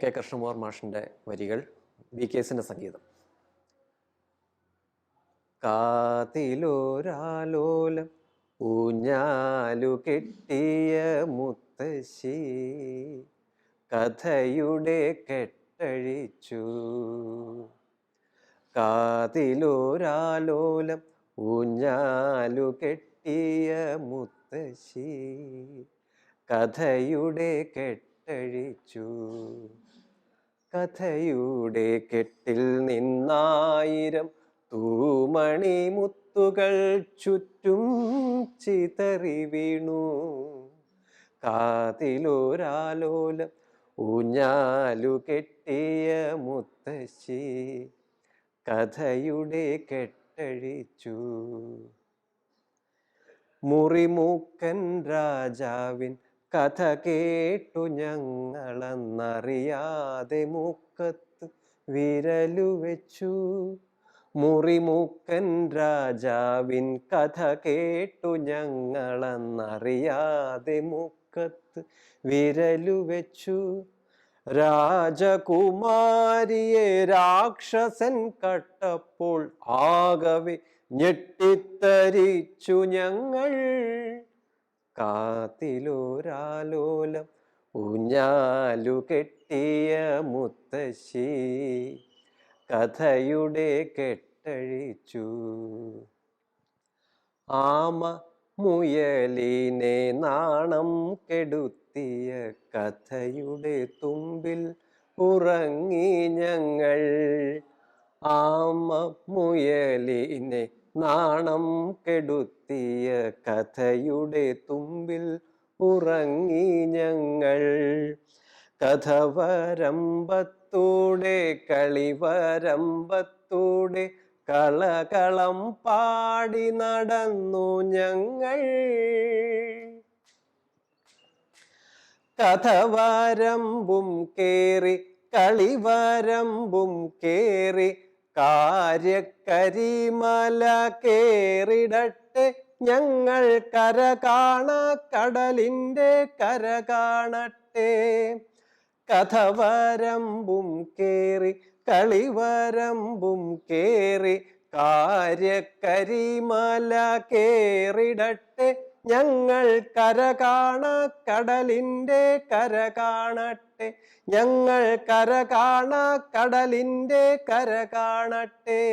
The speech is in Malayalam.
കെ കൃഷ്ണകുമാർ മാഷിൻ്റെ വരികൾ, BKSന്റെ സംഗീതം. കാതിലോരാലോലം ഊഞ്ഞാലു കെട്ടിയ മുത്തശ്ശി കഥയുടെ കെട്ടഴിച്ചു. കാതിലോരാലോലം ഊഞ്ഞാലു കെട്ടിയ മുത്തശ്ശി കഥയുടെ കെട്ടഴിച്ചു. കഥയുടെ കെട്ടിൽ നിന്നായിരം തൂമണി മുത്തുകൾ ചുറ്റും ചിതറി വീണു. കാതിലോരാലോലം ഊഞ്ഞാലു കെട്ടിയ മുത്തശ്ശി കഥയുടെ കെട്ടഴിച്ചു. മുറിമൂക്കൻ രാജാവിൻ കഥ കേട്ടു ഞങ്ങളെന്നറിയാതെ മൂക്കത്ത് വിരലു വെച്ചു. മുറിമൂക്കൻ രാജാവിൻ കഥ കേട്ടു ഞങ്ങളെന്നറിയാതെ മൂക്കത്ത് വിരലു വെച്ചു. രാജകുമാരിയെ രാക്ഷസൻ കട്ടപ്പോൾ ആകവെ ഞെട്ടിത്തരിച്ചു ഞങ്ങൾ. കാതിലോരാലോലം ഊഞ്ഞാലു കെട്ടിയ മുത്തശ്ശി കഥയുടെ കെട്ടഴിച്ചു. ആമ മുയലിനെ നാണം കെടുത്തിയ കഥയുടെ തുമ്പിൽ ഉറങ്ങി ഞങ്ങൾ. ആമ മുയലിനെ നാണം കെടുത്തിയ കഥയുടെ തുമ്പിൽ ഉറങ്ങി ഞങ്ങൾ. കഥവരമ്പത്തൂടെ കളിവരമ്പത്തൂടെ കളകളം പാടി നടന്നു ഞങ്ങൾ. കഥവരമ്പും കേറി കളിവരമ്പും കേറി കാര്യക്കരിമല കേറിടട്ടെ ഞങ്ങൾ. കര കാണ കടലിൻ്റെ കര കാണട്ടെ. കഥവരമ്പും കേറി കളിവരമ്പും കേറി കാര്യക്കരിമല കേറിടട്ടെ ഞങ്ങൾ. കര കാണ കടലിൻ്റെ കര കാണട്ടെ ഞങ്ങൾ. കര കാണ കടലിൻ്റെ കര കാണട്ടെ.